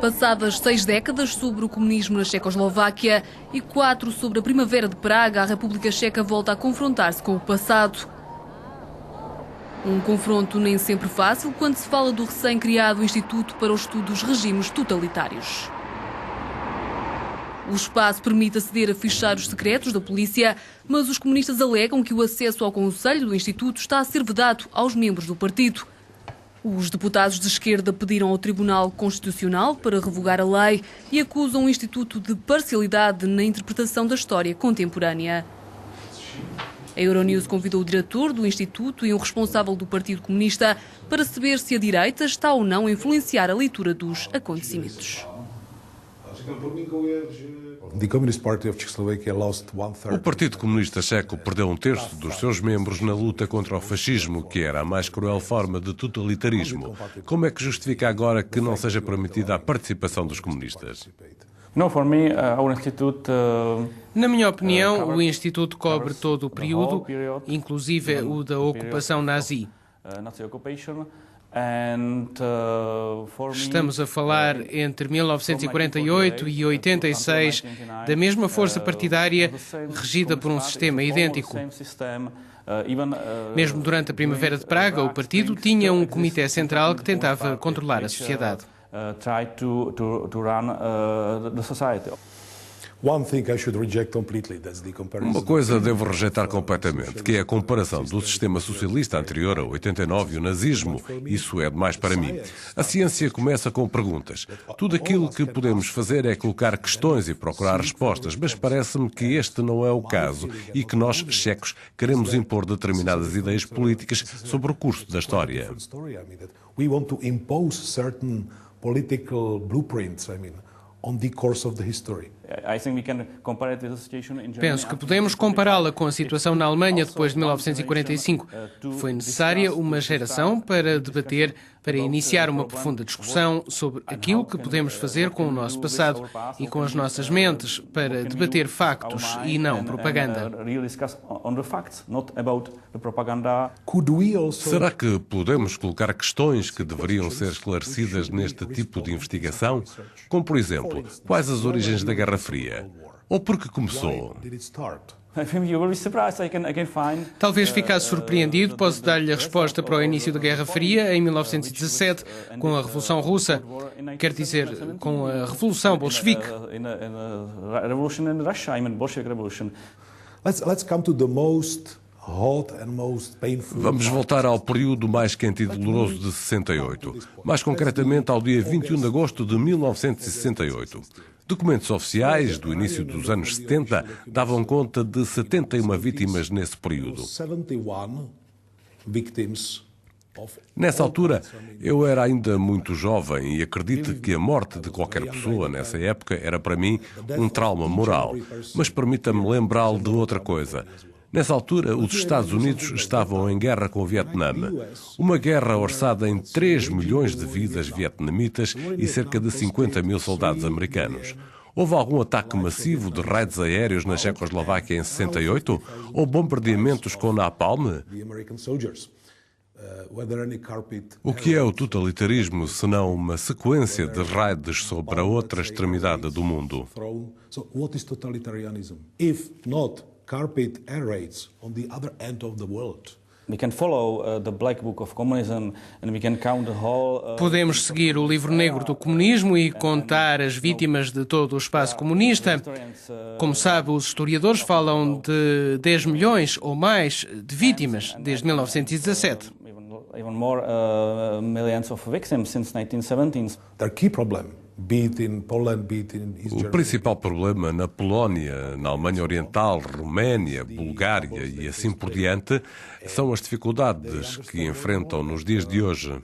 Passadas 6 décadas sobre o comunismo na Checoslováquia e 4 sobre a Primavera de Praga, a República Checa volta a confrontar-se com o passado. Um confronto nem sempre fácil quando se fala do recém-criado Instituto para o Estudo dos Regimes Totalitários. O espaço permite aceder a fichários secretos da polícia, mas os comunistas alegam que o acesso ao conselho do Instituto está a ser vedado aos membros do partido. Os deputados de esquerda pediram ao Tribunal Constitucional para revogar a lei e acusam o Instituto de parcialidade na interpretação da história contemporânea. A Euronews convidou o diretor do Instituto e um responsável do Partido Comunista para saber se a direita está ou não a influenciar a leitura dos acontecimentos. O Partido Comunista Checo perdeu um terço dos seus membros na luta contra o fascismo, que era a mais cruel forma de totalitarismo. Como é que justifica agora que não seja permitida a participação dos comunistas? Na minha opinião, o Instituto cobre todo o período, inclusive o da ocupação nazi. Estamos a falar entre 1948 e 86 da mesma força partidária regida por um sistema idêntico. Mesmo durante a Primavera de Praga, o partido tinha um comitê central que tentava controlar a sociedade. Uma coisa devo rejeitar completamente, que é a comparação do sistema socialista anterior a 89 e o nazismo. Isso é demais para mim. A ciência começa com perguntas. Tudo aquilo que podemos fazer é colocar questões e procurar respostas, mas parece-me que este não é o caso e que nós, checos, queremos impor determinadas ideias políticas sobre o curso da história. Penso que podemos compará-la com a situação na Alemanha depois de 1945. Foi necessária uma geração para debater, para iniciar uma profunda discussão sobre aquilo que podemos fazer com o nosso passado e com as nossas mentes, para debater factos e não propaganda. Será que podemos colocar questões que deveriam ser esclarecidas neste tipo de investigação? Como, por exemplo, quais as origens da Guerra Fria? Ou por que começou? Talvez ficasse surpreendido, posso dar-lhe a resposta para o início da Guerra Fria, em 1917, com a Revolução Russa, quer dizer, com a Revolução Bolchevique. Vamos voltar ao período mais quente e doloroso de 68, mais concretamente ao dia 21 de agosto de 1968. Documentos oficiais do início dos anos 70 davam conta de 71 vítimas nesse período. Nessa altura, eu era ainda muito jovem e acredito que a morte de qualquer pessoa nessa época era para mim um trauma moral. Mas permita-me lembrá-lo de outra coisa. Nessa altura, os Estados Unidos estavam em guerra com o Vietnã. Uma guerra orçada em 3 milhões de vidas vietnamitas e cerca de 50 mil soldados americanos. Houve algum ataque massivo de raids aéreos na Checoslováquia em 68? Ou bombardeamentos com napalm? O que é o totalitarismo senão uma sequência de raids sobre a outra extremidade do mundo? Carpet air raids on the other end of the world. Podemos seguir o livro negro do comunismo e contar as vítimas de todo o espaço comunista. Como sabe, os historiadores falam de 10 milhões ou mais de vítimas desde 1917. Even more millions of victims since 1917. Their key problem. O principal problema na Polónia, na Alemanha Oriental, Roménia, Bulgária e assim por diante são as dificuldades que enfrentam nos dias de hoje.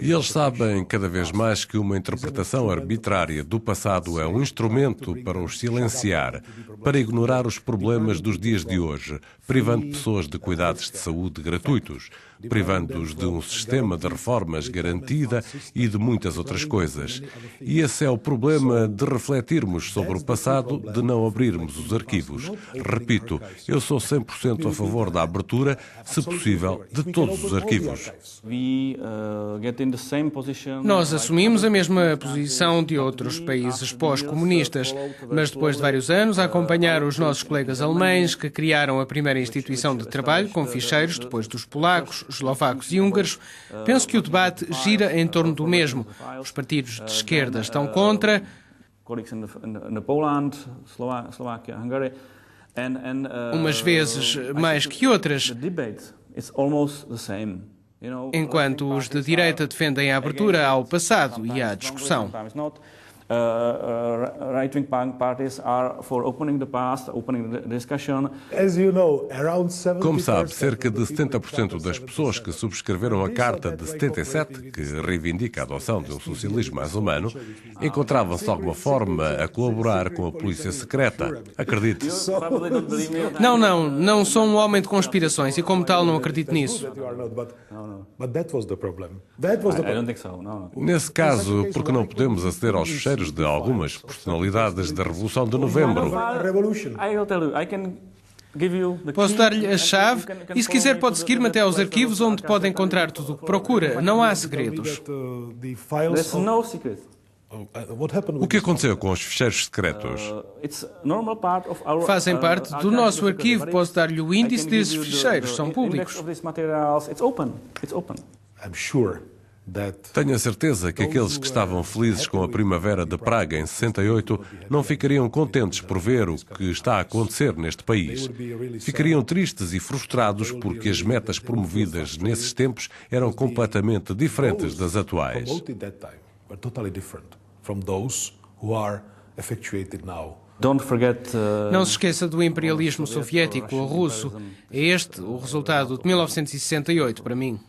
E eles sabem cada vez mais que uma interpretação arbitrária do passado é um instrumento para os silenciar, para ignorar os problemas dos dias de hoje, privando pessoas de cuidados de saúde gratuitos, privando-os de um sistema de reformas garantida e de muitas outras coisas. E esse é o problema de refletirmos sobre o passado, de não abrirmos os arquivos. Repito, eu sou 100% a favor da abertura, se possível, de todos os arquivos. Nós assumimos a mesma posição de outros países pós-comunistas, mas depois de vários anos a acompanhar os nossos colegas alemães que criaram a primeira instituição de trabalho com ficheiros, depois dos polacos, eslovacos e húngaros, penso que o debate gira em torno do mesmo. Os partidos de esquerda estão contra. Umas vezes mais que outras, enquanto os de direita defendem a abertura ao passado e à discussão. Como sabe, cerca de 70% das pessoas que subscreveram a Carta de 77, que reivindica a adoção de um socialismo mais humano, encontravam-se de alguma forma a colaborar com a polícia secreta. Acredite. Não sou um homem de conspirações e, como tal, não acredito nisso. Nesse caso, porque não podemos aceder aos fecheiros de algumas personalidades da Revolução de Novembro? Posso dar-lhe a chave e, se quiser, pode seguir-me até aos arquivos onde pode encontrar tudo o que procura. Não há segredos. O que aconteceu com os ficheiros secretos? Fazem parte do nosso arquivo. Posso dar-lhe o índice desses ficheiros. São públicos. Tenho a certeza que aqueles que estavam felizes com a Primavera de Praga em 68 não ficariam contentes por ver o que está a acontecer neste país. Ficariam tristes e frustrados porque as metas promovidas nesses tempos eram completamente diferentes das atuais. Não se esqueça do imperialismo soviético ou russo. É este o resultado de 1968 para mim.